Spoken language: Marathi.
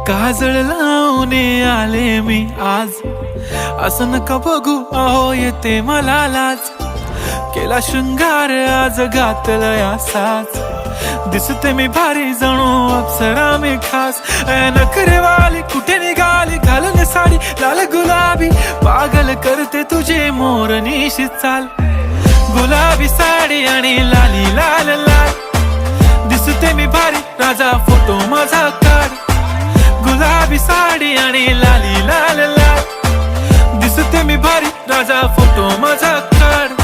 काजळ लावून आले मी आज, असं नका बघू अहो येते मला लाज. केला शृंगार आज घातलं असाच, दिसते मी भारी जणू अप्सरा मी खास. नखरेवाली कुठे निघाली घालून साडी लाल गुलाबी, पागल करते तुझे मोरनीशी चाल. गुलाबी साडी आणि लाली लाल लाल, दिसते मी भारी राजा फोटो माझा काढ. गुलाबी साडी आणि लाली लाल लाल, दिसते मी भारी राजा फोटो माझा काढ.